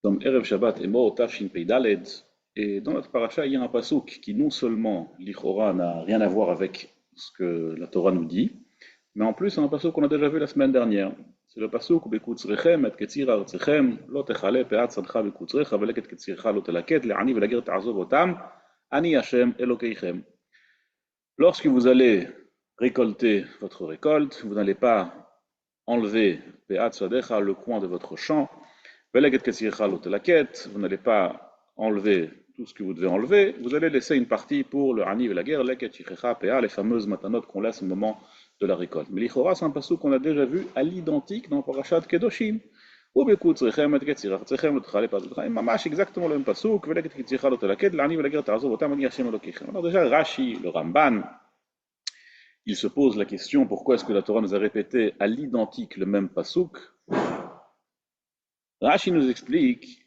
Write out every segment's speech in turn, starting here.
Comme Erev Shabbat et Mor Tafshin Pei Daled, et dans notre paracha, il y a un pasouk qui non seulement, l'Ichora, n'a rien à voir avec ce que la Torah nous dit, mais en plus, c'est un pasouk qu'on a déjà vu la semaine dernière. C'est le pasouk Bekutzrechem et Ketzir Artechem, Lo Techale Peat Sadcha Bekutzrecha, Veleket Ketzircha Lo Telaket, Le'ani Velagir Ta'azov Otam, Ani Hashem Elokeichem. Lorsque vous allez récolter votre récolte, vous n'allez pas enlever Peat Sadecha, le coin de votre champ, vous n'allez pas enlever tout ce que vous devez enlever, vous allez laisser une partie pour le Hani et la guerre, les fameuses matanot qu'on laisse au moment de la récolte. Mais l'Ichora, c'est un passage qu'on a déjà vu à l'identique dans Parashat Kedoshim. Mamash, exactement le même passage. Alors déjà, Rashi, le Ramban, il se pose la question pourquoi est-ce que la Torah nous a répété à l'identique le même pasuk. Rashi nous explique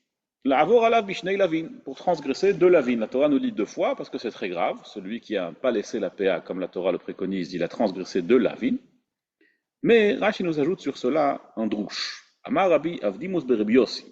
pour transgresser deux lavines. La Torah nous dit deux fois parce que c'est très grave. Celui qui n'a pas laissé la PA comme la Torah le préconise, il a transgressé deux lavines. Mais Rashi nous ajoute sur cela un drouche. Amar Rabbi Avdimus Berebi Yossi.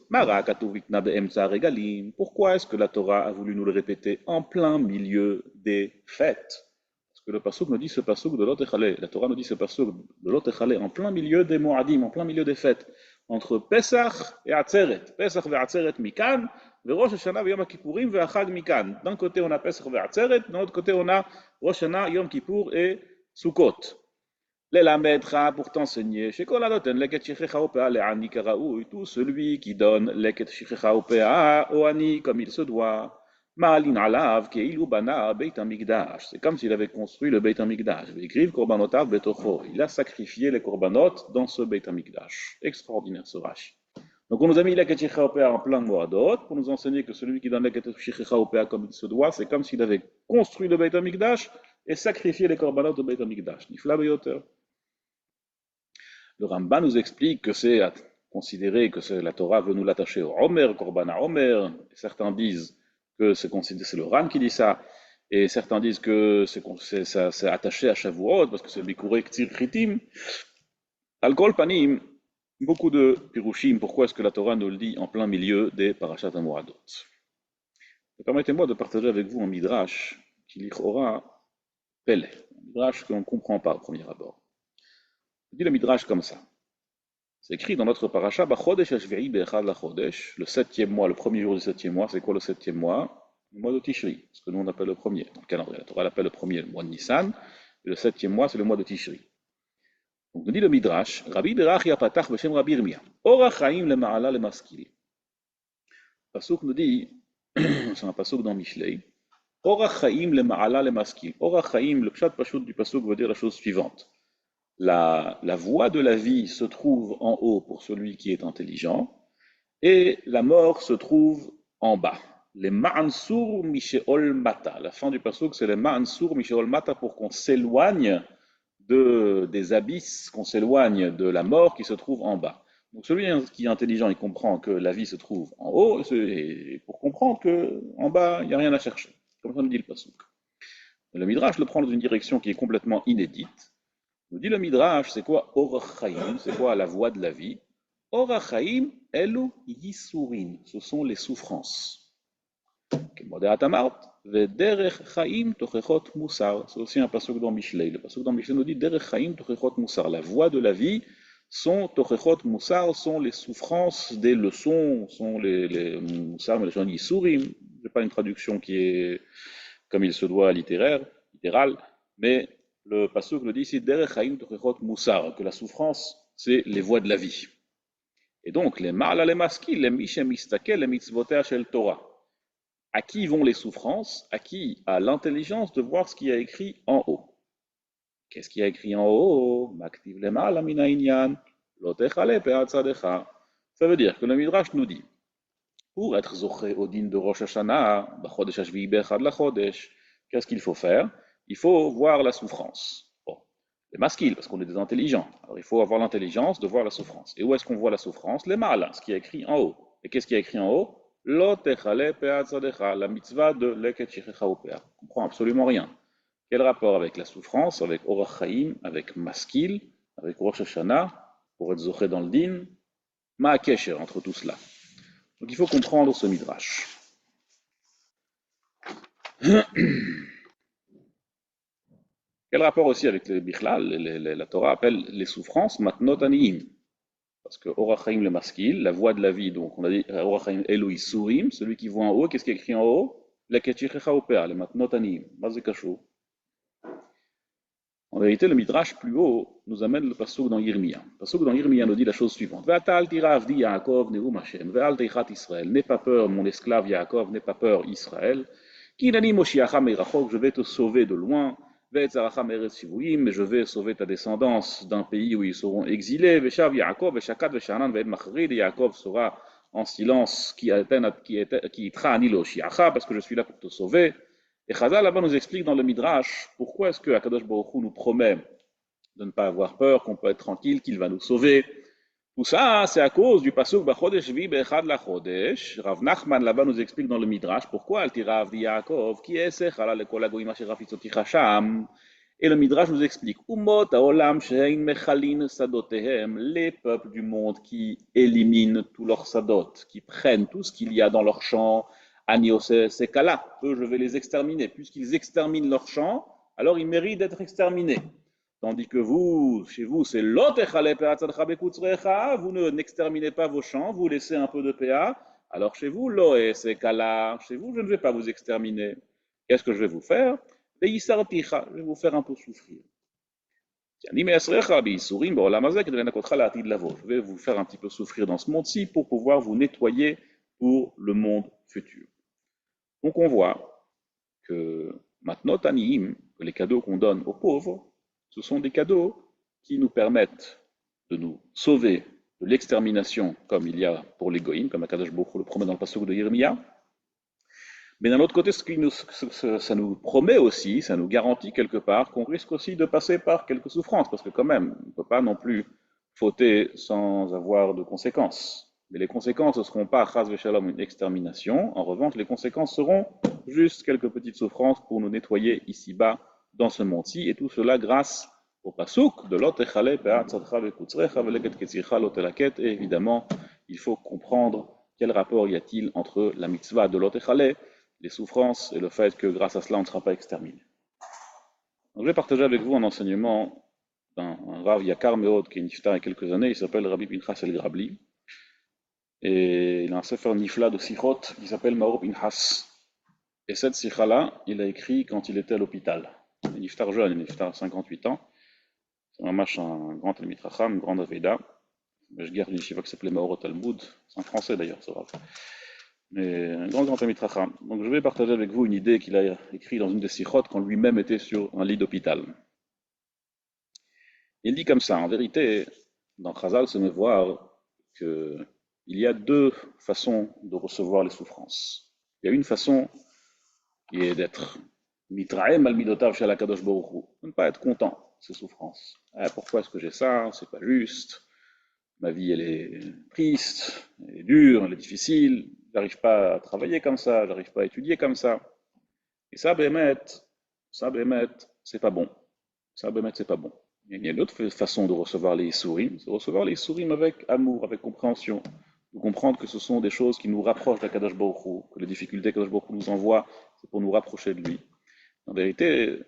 Pourquoi est-ce que la Torah a voulu nous le répéter en plein milieu des fêtes? Parce que le pasuk nous dit ce pasuk de l'Otechale. La Torah nous dit ce pasuk de l'Otechale en plein milieu des Moadim, en plein milieu des fêtes. Entre Pesach et Atzeret. Pesach et Atzeret mikan, et Rosh Hashanah et Yom Kippourim et Achag mikan. D'un côté on a Pesach et Atzeret, de l'autre côté on a Rosh Hashanah, Yom Kippour et Sukkot. L'Elametra pour t'enseigner, chez Kolanoten, leket shichecha opea le'ani karaoui, tout celui qui donne leket shichecha opea au ani comme il se doit. Ma'alin alav keilu bana beit hamikdash. C'est comme s'il avait construit le beit hamikdash. V'ikriv korbanotav betocho. Il a sacrifié les korbanot dans ce beit hamikdash. Extraordinaire ce Rashi. Donc on nous a mis leket shichecha opea en plein moadot pour nous enseigner que celui qui donne leket shichecha opea comme il se doit, c'est comme s'il avait construit le beit hamikdash et sacrifié les korbanot au beit hamikdash. Nifla beyoter. Le Rambam nous explique que c'est à considérer que la Torah veut nous l'attacher au Omer, Korban à Omer. Certains disent que c'est le Ran qui dit ça, et certains disent que c'est attaché à Shavuot, parce que c'est Bikurei Ktsir Chitim. Al-Kol Panim, beaucoup de Pirushim, pourquoi est-ce que la Torah nous le dit en plein milieu des Parashat Amoradot? Permettez-moi de partager avec vous un Midrash qui l'Ichora Pele, un Midrash qu'on ne comprend pas au premier abord. Il dit le Midrash comme ça. C'est écrit dans notre paracha, le septième mois, le premier jour du septième mois, c'est quoi le septième mois? Le mois de Tishri, ce que nous on appelle le premier. Dans le calendrier, la Torah l'appelle le premier, le mois de Nissan, et le septième mois, c'est le mois de Tishri. Donc nous dit le Midrash, Rabbi Berach Yapatach Beshem Rabbi Irmia, Orach Chaim le Ma'ala le Maskil. Pasuk nous dit, c'est un pasuk dans Mishlei, Orach Chaim le Ma'ala le Maskil. Orach Chaim, le pshat pashut du pasuk veut dire la chose suivante. La voie de la vie se trouve en haut pour celui qui est intelligent, et la mort se trouve en bas. Les ma'ansur misheol mata. La fin du pasuk, c'est les ma'ansur misheol mata pour qu'on s'éloigne des abysses, qu'on s'éloigne de la mort qui se trouve en bas. Donc celui qui est intelligent, il comprend que la vie se trouve en haut, et pour comprendre qu'en bas, il n'y a rien à chercher. Comme ça nous dit le pasuk. Le Midrash le prend dans une direction qui est complètement inédite. Nous dit le Midrash, c'est quoi Orach Chaim? C'est quoi la voie de la vie? Orach Chaim, elu yisurin. Ce sont les souffrances. C'est aussi un pasuk dans Mishlei. Le pasuk dans Mishlei nous dit Derech Chaim tochechot musar. La voie de la vie sont tochechot musar, sont les souffrances des leçons, sont les musar, mais les gens yisurim. Je n'ai pas une traduction qui est comme il se doit littéral, mais le pasuk le dit ici, Derech Chaim Tochechot Musar, que la souffrance, c'est les voies de la vie. Et donc, les Ma'ala les Maskil, les Mishem Istakel, les Mitzvotea Shel Torah. À qui vont les souffrances? À qui a l'intelligence de voir ce qu'il y a écrit en haut. Qu'est-ce qu'il y a écrit en haut? Maktiv le Ma'ala Mina Inyan, Lotechale Pe'at Sadecha. Ça veut dire que le Midrash nous dit, pour être Zoché au din de Rosh Hashanah, B'chodesh Hashvi'i Bechad la Chodesh, qu'est-ce qu'il faut faire? Il faut voir la souffrance. Bon, les maskil, parce qu'on est des intelligents. Alors il faut avoir l'intelligence de voir la souffrance. Et où est-ce qu'on voit la souffrance? Les mal, ce qui est écrit en haut. Et qu'est-ce qui est écrit en haut? Lo techale pe'at zadecha, la mitzvah de leket shichecha upea. On ne comprend absolument rien. Quel rapport avec la souffrance, avec Orach Chaim, avec maskil, avec Rosh Hashanah, pour être zoché dans le din? Ma'akesher entre tout cela. Donc il faut comprendre ce midrash. Quel rapport aussi avec les Bichlal, la Torah appelle les souffrances matnot aniyim. Parce que Orachaim le maskil, la voie de la vie, donc on a dit Orachaim Eloi Surim, celui qui voit en haut, qu'est-ce qui est écrit en haut? La Ketchichecha Opéa, les matnot aniyim, Mazekashu. En vérité, le Midrash plus haut nous amène le passouk dans Yirmiyah. Le passouk dans Yirmiyah nous dit la chose suivante. Ve'atal tira avdi Yaakov neum Hashem, ve'al teichat Israël. N'aie pas peur, mon esclave Yaakov, n'aie pas peur, Israël. Ki nani moshiacha meirachok, je vais te sauver de loin. Ve'etzaracha meretz shivuyim, mais je vais sauver ta descendance d'un pays où ils seront exilés. Ve'shav Yaakov, ve'shakat ve'shanan ve'ed machrid, et Yaakov sera en silence, qui itra anil oshiacha, parce que je suis là pour te sauver. Et Chazal là-bas nous explique dans le Midrash pourquoi est-ce que Akadosh Baruch Hu nous promet de ne pas avoir peur, qu'on peut être tranquille, qu'il va nous sauver. Tout ça, c'est à cause du pasuk Bachodesh vi be'echad la chodesh. Rav Nachman là-bas nous explique dans le Midrash pourquoi Altira Avdi Yaakov qui esechala lekol hagoyim asher rafitzoticha sham. Et le Midrash nous explique Umot haolam she'ein mechalin sadotehem, les peuples du monde qui éliminent tous leurs sadot, qui prennent tout ce qu'il y a dans leurs champs. Aniose Sekala, eux je vais les exterminer. Puisqu'ils exterminent leurs champs, alors ils méritent d'être exterminés. Tandis que vous, chez vous, c'est l'otechale pe'atzadcha bekutzrecha, vous n'exterminez pas vos champs, vous laissez un peu de PA. Alors chez vous, loe Sekala, chez vous, je ne vais pas vous exterminer. Qu'est-ce que je vais vous faire? Pe'isarticha, je vais vous faire un peu souffrir. Je vais vous faire un petit peu souffrir dans ce monde-ci pour pouvoir vous nettoyer pour le monde futur. Donc on voit que maintenant, les cadeaux qu'on donne aux pauvres, ce sont des cadeaux qui nous permettent de nous sauver de l'extermination, comme il y a pour les goïms, comme Akadosh Baruch Hu le promet dans le passouk de Yirmiyah. Mais d'un autre côté, ça nous promet aussi, ça nous garantit quelque part qu'on risque aussi de passer par quelques souffrances, parce que quand même, on ne peut pas non plus fauter sans avoir de conséquences. Mais les conséquences ne seront pas, chas v'shalom, une extermination. En revanche, les conséquences seront juste quelques petites souffrances pour nous nettoyer ici-bas dans ce monde-ci, et tout cela grâce au pasouk de l'otechale pe'atzadcha vekutzrecha veleket ketzircha lotelaket. Et évidemment, il faut comprendre quel rapport y a-t-il entre la mitzvah de l'otechale, les souffrances, et le fait que grâce à cela, on ne sera pas exterminé. Donc, je vais partager avec vous un enseignement d'un Rav Yakar Meod qui est niftar il y a quelques années. Il s'appelle Rabbi Pinchas El Grabli. Et il a un sefer nifla de sichot qui s'appelle Maor Pinchas. Et cette sikha-là, il a écrit quand il était à l'hôpital. Il est niftar jeune, il est niftar à 58 ans. C'est un grand Talmid Chacham, un grand Aveda. Je garde une yeshiva qui s'appelait Maor Talmud. C'est en français d'ailleurs, ce Rav. Mais un grand Talmid Chacham. Donc je vais partager avec vous une idée qu'il a écrite dans une des sichot quand lui-même était sur un lit d'hôpital. Il dit comme ça, en vérité, dans Chazal se met voir qu'il y a deux façons de recevoir les souffrances. Il y a une façon qui est d'être mitraem al midotav shel HaKadosh Baruch Hu, de ne pas être content de ces souffrances. Ah, pourquoi est-ce que j'ai ça? C'est pas juste. Ma vie, elle est triste, elle est dure, elle est difficile. J'arrive pas à travailler comme ça, j'arrive pas à étudier comme ça. Et ça, bémet, c'est pas bon. Ça, bémet, c'est pas bon. Il y a une autre façon de recevoir les sourim, c'est de recevoir les sourim avec amour, avec compréhension. De comprendre que ce sont des choses qui nous rapprochent d'Akadosh Baruch Hu, que les difficultés qu'Akadosh Baruch Hu nous envoie, c'est pour nous rapprocher de lui. En vérité,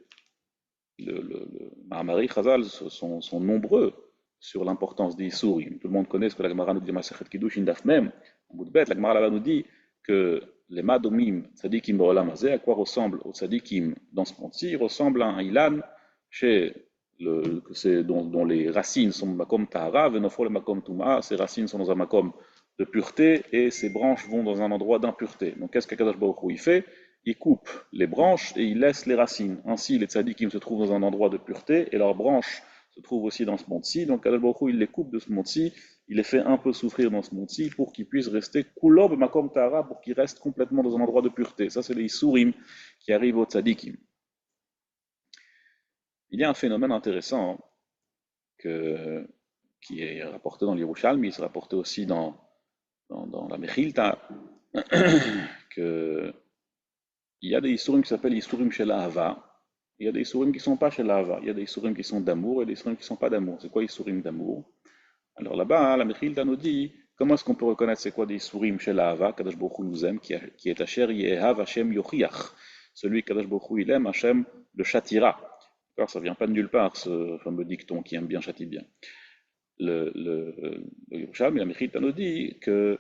le Mahamari Chazal sont nombreux sur l'importance des sourim. Tout le monde connaît ce que la Gemara nous dit, Masechet Kiddush Indaf Mem, en bout de bête, la Gemara là-bas nous dit que les Madomim, Tzadikim Ba'olam Hazeh, à quoi ressemble au Tzadikim dans ce monde-ci, il ressemble à un Ilan dont les racines sont Makom Tahara, Venofro le Makom Touma, ses racines sont dans un Makom de pureté et ses branches vont dans un endroit d'impureté. Donc qu'est-ce qu'Akadosh Baruch Hu il fait? Il coupe les branches et il laisse les racines. Ainsi, les tzadikim se trouvent dans un endroit de pureté et leurs branches se trouvent aussi dans ce monde-ci. Donc Akadosh Baruch Hu il les coupe de ce monde-ci, il les fait un peu souffrir dans ce monde-ci pour qu'ils puissent rester kulob makom tahara, pour qu'ils restent complètement dans un endroit de pureté. Ça, c'est les isurim qui arrivent aux tzadikim. Il y a un phénomène intéressant qui est rapporté dans l'Yerushalmi, mais il se rapporté aussi dans la Mechilta, qu'il y a des Isurim qui s'appellent Isurim chez l'Ahava, il y a des Isurim qui ne sont pas chez l'Ahava, il y a des Isurim qui sont d'amour et des Isurim qui ne sont pas d'amour. C'est quoi Isurim d'amour? Alors là-bas, la Mechilta nous dit Comment est-ce qu'on peut reconnaître c'est quoi des Isurim chez l'Ahava, Kadosh Baruch Hu nous aime, qui est Asher Yehav Hashem Yochiach. Celui que Kadosh Baruch Hu il aime, Hashem le châtira. Alors, ça vient pas de nulle part, ce fameux dicton qui aime bien châtie bien. Le Yerushalmi, la Mechita nous dit que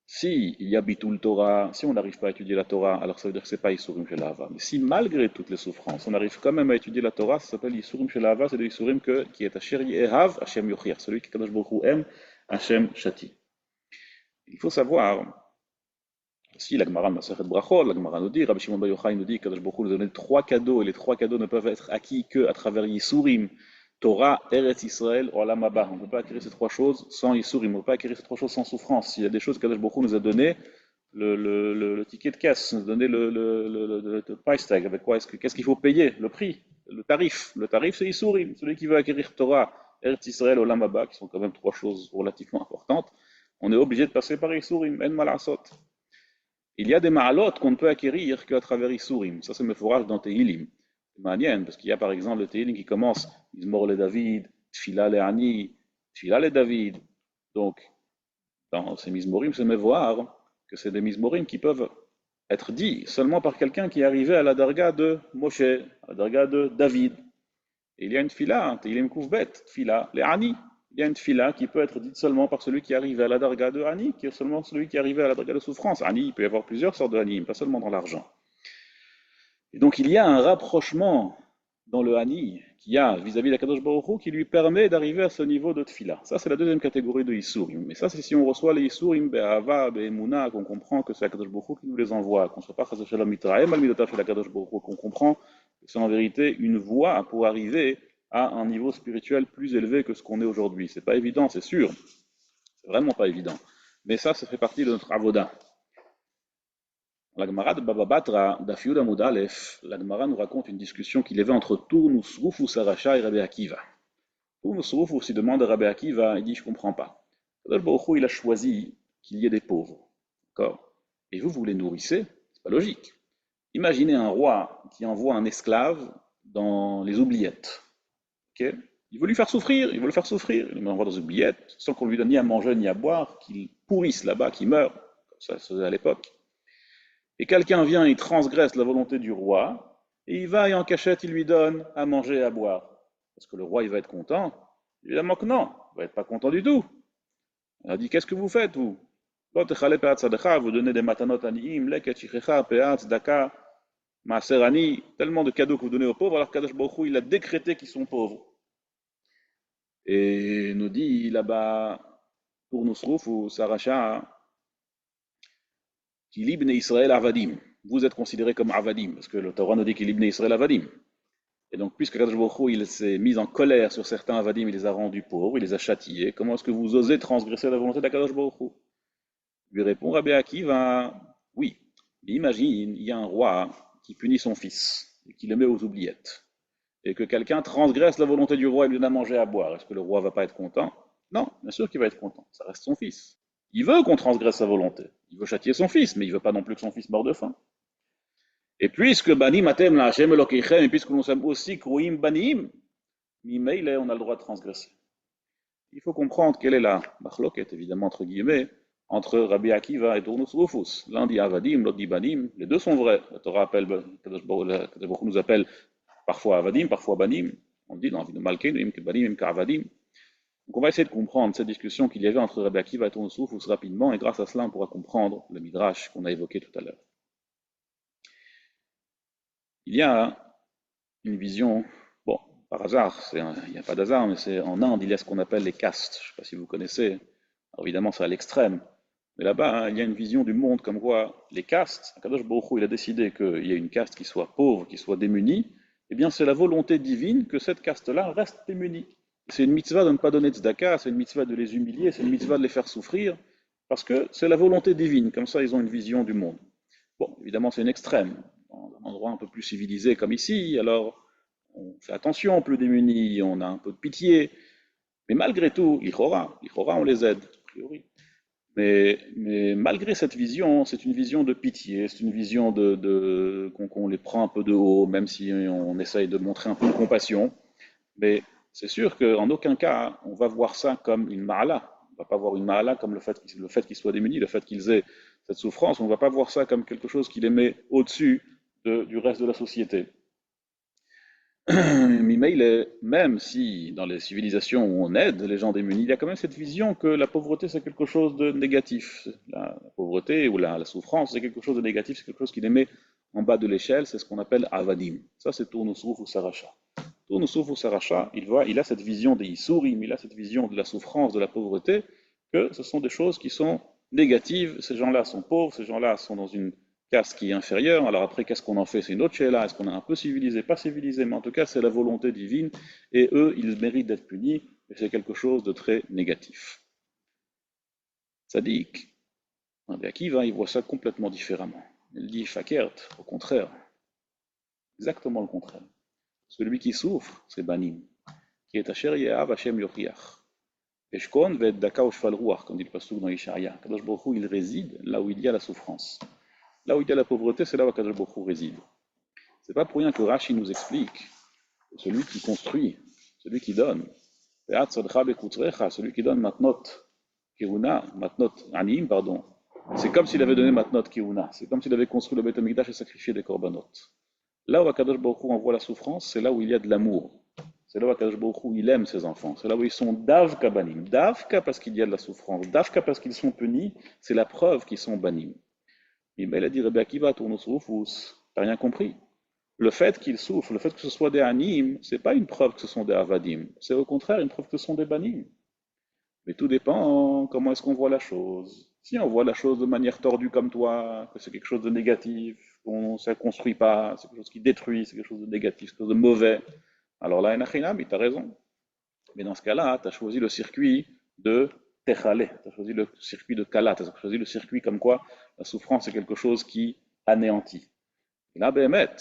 si il y a Bitul Torah, si on n'arrive pas à étudier la Torah, alors ça veut dire que c'est pas Isurim chez l'Ahava. Mais si malgré toutes les souffrances, on arrive quand même à étudier la Torah, ça s'appelle Isurim chez l'Ahava, c'est des Isurim qui est Asher Yehav Hashem Yochiach, celui que Kadosh Baruch Hu aime, Hashem châtie. Il faut savoir, si la Gemara Masechet Brachot, la Gemara nous dit, Rabbi Shimon Bar Yochai nous dit que Kadosh Baruch Hu nous a donné 3 cadeaux, et les 3 cadeaux ne peuvent être acquis qu'à travers Yisurim, Torah, Eretz Israël, Olam Haba. On ne peut pas acquérir ces 3 choses sans Yisurim, on ne peut pas acquérir ces 3 choses sans souffrance. Il y a des choses que Kadosh Baruch Hu nous a donné, le ticket de caisse, nous a donné le price tag, avec quoi qu'est-ce qu'il faut payer, le prix, le tarif. Le tarif, c'est Yisurim. Celui qui veut acquérir Torah, Eretz Israël, Olam Haba, qui sont quand même 3 choses relativement importantes, on est obligé de passer par Yisurim, en malasot. Il y a des ma'alot qu'on ne peut acquérir qu'à travers Isurim. Ça, c'est me forage dans Tehilim. C'est manienne, parce qu'il y a par exemple le Tehilim qui commence Mizmor le David, Tfila le Ani, Tfila le David. Donc, dans ces Mizmorim, c'est me voir que c'est des Mizmorim qui peuvent être dits seulement par quelqu'un qui est arrivé à la darga de Moshe, à la darga de David. Et il y a une Tfila, Tehilim Koufbet, Tfila le Ani. Il y a une tfila qui peut être dite seulement par celui qui arrive à la darga de Ani, qui est seulement celui qui arrive à la darga de souffrance. Ani, il peut y avoir plusieurs sortes de Ani, pas seulement dans l'argent. Et donc il y a un rapprochement dans le Ani qu'il y a vis-à-vis de la Kadosh Baruch Hu qui lui permet d'arriver à ce niveau de tfila. Ça, c'est la deuxième catégorie de Isurim. Mais ça, c'est si on reçoit les Isurim, Be'ava, Be'emuna, qu'on comprend que c'est la Kadosh Baruch Hu qui nous les envoie, qu'on ne soit pas Chas Shalom Mitraem, Al-Midotav chez la Kadosh Baruch Hu, qu'on comprend que c'est en vérité une voie pour arriver à un niveau spirituel plus élevé que ce qu'on est aujourd'hui. C'est pas évident, c'est sûr. C'est vraiment pas évident. Mais ça fait partie de notre avoda. La Gemara de Baba Batra, d'Afiud Amud Aleph, la Gemara nous raconte une discussion qu'il y avait entre Tournus Rufus Aracha et Rabbi Akiva. Tournus Rufus, il demande à Rabbi Akiva, il dit, je comprends pas. Kadosh Baruch Hu, il a choisi qu'il y ait des pauvres. D'accord? Et vous les nourrissez? C'est pas logique. Imaginez un roi qui envoie un esclave dans les oubliettes. Okay. Il veut lui faire souffrir, il le met dans une oubliette, sans qu'on lui donne ni à manger ni à boire, qu'il pourrisse là-bas, qu'il meure, comme ça se faisait à l'époque. Et quelqu'un vient, il transgresse la volonté du roi, et il va et en cachette, il lui donne à manger et à boire. Est-ce que le roi, il va être content? Évidemment que non, il va être pas content du tout. Il a dit, qu'est-ce que vous faites, vous? Vous donnez des matanot aniim, leket shichecha, peat, daka, maaserani, tellement de cadeaux que vous donnez aux pauvres, alors Kadosh Baruch Hu, il a décrété qu'ils sont pauvres. Et nous dit là-bas, pour Nusrouf ou Saracha, qu'il ibn Israël Avadim. Vous êtes considérés comme Avadim, parce que le Torah nous dit qu'il ibn Israël Avadim. Et donc, puisque Kadosh Baruch Hu, il s'est mis en colère sur certains Avadim, il les a rendus pauvres, il les a châtiés, comment est-ce que vous osez transgresser la volonté de Kadosh Baruch Hu? Lui répond Rabbi Akiva, oui. Imagine, il y a un roi qui punit son fils, et qui le met aux oubliettes. Et que quelqu'un transgresse la volonté du roi et lui donne à manger et à boire, est-ce que le roi va pas être content? Non, bien sûr qu'il va être content, ça reste son fils. Il veut qu'on transgresse sa volonté, il veut châtier son fils, mais il veut pas non plus que son fils meure de faim. Et puisque banim atem la Hashem Elokeichem, et puisque nous sommes aussi kruim banim, mimeile on a le droit de transgresser. Il faut comprendre quelle est la machloket, évidemment entre guillemets, entre Rabbi Akiva et Tournus Rufus. L'un dit avadim, l'autre dit banim, les deux sont vrais. La Torah appelle, nous appelle parfois avadim, parfois banim. On dit dans la vie de Malkeinu, que banim, que avadim. Donc on va essayer de comprendre cette discussion qu'il y avait entre Rabbi Akiva et Tournus Rufus rapidement, et grâce à cela on pourra comprendre le midrash qu'on a évoqué tout à l'heure. Il y a une vision, bon, par hasard, il n'y a pas d'hasard, mais c'est en Inde, il y a ce qu'on appelle les castes. Je ne sais pas si vous connaissez. Alors évidemment, c'est à l'extrême. Mais là-bas, il y a une vision du monde comme quoi les castes, Kadosh Baruch Hu, il a décidé qu'il y ait une caste qui soit pauvre, qui soit démunie. Eh bien, c'est la volonté divine que cette caste-là reste démunie. C'est une mitzvah de ne pas donner de tzedaka, c'est une mitzvah de les humilier, c'est une mitzvah de les faire souffrir, parce que c'est la volonté divine. Comme ça, ils ont une vision du monde. Bon, évidemment, c'est une extrême. Dans un endroit un peu plus civilisé comme ici, alors on fait attention, plus démunis, on a un peu de pitié. Mais malgré tout, l'Ichora, on les aide, a priori. Mais malgré cette vision, c'est une vision de pitié, c'est une vision qu'on les prend un peu de haut, même si on essaye de montrer un peu de compassion. Mais c'est sûr qu'en aucun cas, on va voir ça comme une ma'ala. On va pas voir une ma'ala comme le fait qu'ils soient démunis, le fait qu'ils aient cette souffrance. On ne va pas voir ça comme quelque chose qui les met au-dessus du reste de la société. Même si dans les civilisations où on aide les gens démunis, il y a quand même cette vision que la pauvreté c'est quelque chose de négatif. La pauvreté ou la souffrance c'est quelque chose de négatif, c'est quelque chose qui les met en bas de l'échelle, c'est ce qu'on appelle avadim. Ça c'est Tournousrouf ou Saracha. Tournousrouf ou Saracha, il a cette vision des Issourim, il a cette vision de la souffrance, de la pauvreté, que ce sont des choses qui sont négatives. Ces gens-là sont pauvres, ces gens-là sont dans une caste qui est inférieure. Alors après, qu'est-ce qu'on en fait? C'est une autre là. Est-ce qu'on est un peu civilisé, pas civilisé? Mais en tout cas, c'est la volonté divine. Et eux, ils méritent d'être punis. Et c'est quelque chose de très négatif. Sadiq, Rabbi Akiva, il voit ça complètement différemment. Il dit, Fakert, au contraire, exactement le contraire. Celui qui souffre, c'est Banim. Qui est Asher Yehav Hashem Yochiach. Eshkon Ved Daka Oshfal Ruach, comme dit le Pasuk dans Isharia. Kadosh Baruch Hu, il réside là où il y a la souffrance. Là où il y a la pauvreté, c'est là où Kadosh Baruch Hu réside. C'est pas pour rien que Rashi nous explique que celui qui construit, celui qui donne, celui qui donne matnot kiruna, matnot anim, pardon, c'est comme s'il avait donné matnot kiruna, c'est comme s'il avait construit le Beth Amikdash et sacrifié des korbanot. Là où Akadosh Baruch Hu envoie la souffrance, c'est là où il y a de l'amour. C'est là où Akadosh Baruch Hu il aime ses enfants. C'est là où ils sont davka banim. Davka parce qu'il y a de la souffrance. Davka parce qu'ils sont punis. C'est la preuve qu'ils sont banim. Il a dit Rabbi Akiva, Tournousroufous, t'as rien compris. Le fait qu'ils souffrent, le fait que ce soit des anim, c'est pas une preuve que ce sont des avadim. C'est au contraire une preuve que ce sont des banim. Mais tout dépend comment est-ce qu'on voit la chose. Si on voit la chose de manière tordue comme toi, que c'est quelque chose de négatif, qu'on ne construit pas, c'est quelque chose qui détruit, c'est quelque chose de négatif, quelque chose de mauvais, alors là, Enachinam, tu as raison. Mais dans ce cas-là, tu as choisi le circuit de Techale, tu as choisi le circuit de Kala, tu as choisi le circuit comme quoi la souffrance est quelque chose qui anéantit. Et là, Béhémet,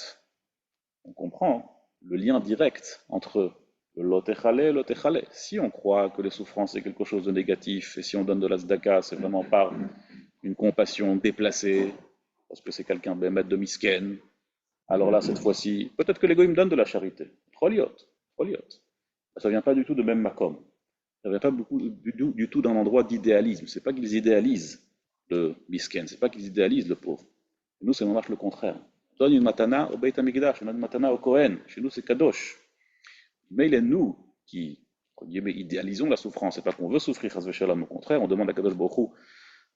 on comprend le lien direct entre le Lotechale et le Techale. Si on croit que les souffrances c'est quelque chose de négatif, et si on donne de la tzedaka, c'est vraiment par une compassion déplacée, parce que c'est quelqu'un Béhémet de misken, alors là, cette fois-ci, peut-être que les goïms donnent de la charité. Troliot. Ça ne vient pas du tout de même makom. Ça ne vient pas du tout d'un endroit d'idéalisme. C'est pas qu'ils idéalisent le misken, c'est pas qu'ils idéalisent le pauvre. Chez nous, c'est on marche le contraire. On donne une matana au Beit HaMikdash, on donne une matana au Kohen. Chez nous, c'est kadosh. Mais il est nous qui, idéalisons la souffrance. C'est pas qu'on veut souffrir, au contraire, on demande à Kadosh Baruch Hu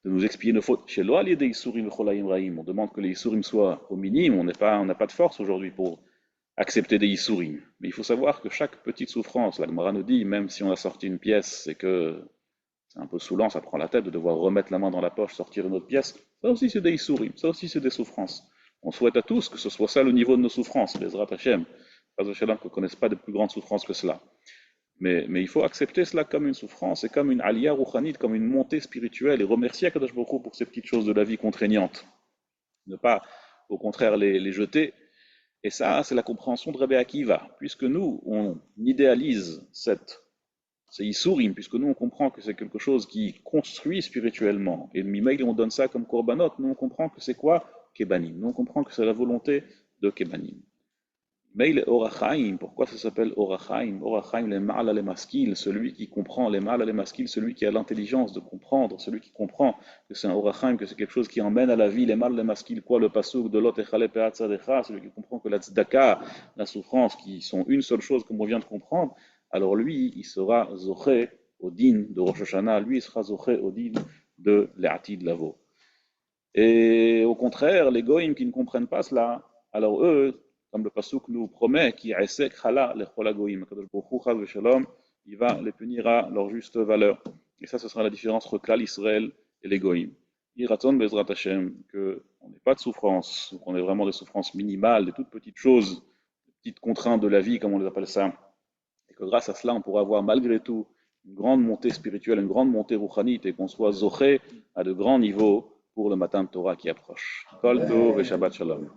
de nous expier nos fautes. Chez l'Oal, il y a des Isurim Rahim. On demande que les Isurim soient au minimum. On n'a pas de force aujourd'hui pour accepter des Isurim. Mais il faut savoir que chaque petite souffrance, la Gemara nous dit, même si on a sorti une pièce, c'est que c'est un peu saoulant, ça prend la tête de devoir remettre la main dans la poche, sortir une autre pièce. Ça aussi, c'est des Isurim. Ça aussi, c'est des souffrances. On souhaite à tous que ce soit ça le niveau de nos souffrances. Les Zrat Hashem, pas de Shalom, qu'on ne connaisse pas de plus grandes souffrances que cela. Mais il faut accepter cela comme une souffrance et comme une aliyah rouchanite, comme une montée spirituelle et remercier Akadosh Baruch Hu pour ces petites choses de la vie contraignantes. Ne pas, au contraire, les jeter. Et ça, c'est la compréhension de Rabbi Akiva. Puisque nous, on idéalise ces Issourim, puisque nous, on comprend que c'est quelque chose qui construit spirituellement. Et Mimaïl, on donne ça comme korbanot. Nous, on comprend que c'est quoi Kebanim. Nous, on comprend que c'est la volonté de Kebanim. Mais il est Orachaim. Pourquoi ça s'appelle Orachaim? Orachaim, les ma'ala les maskil, celui qui comprend, les ma'ala les maskil, celui qui a l'intelligence de comprendre, celui qui comprend que c'est un Orachaim, que c'est quelque chose qui emmène à la vie, les ma'ala les maskil, quoi, le pasuk de l'ot echale pe'at tzadecha, celui qui comprend que la tzedaka, la souffrance, qui sont une seule chose, comme on vient de comprendre, alors lui, il sera zoché au din de Rosh Hashanah, lui, il sera zoché au din de l'Atid Lavo. Et au contraire, les goïms qui ne comprennent pas cela, alors eux, comme le pasuk nous promet, qui il va les punir à leur juste valeur. Et ça, ce sera la différence entre Klal Israël et les goïms. Iraton Bezrat Hashem, qu'on n'ait pas de souffrance, qu'on ait vraiment des souffrances minimales, des toutes petites choses, des petites contraintes de la vie, comme on les appelle ça. Et que grâce à cela, on pourra avoir malgré tout une grande montée spirituelle, une grande montée rouchanite, et qu'on soit zoché à de grands niveaux pour le matin de Torah qui approche. Kol Tov et Shabbat Shalom.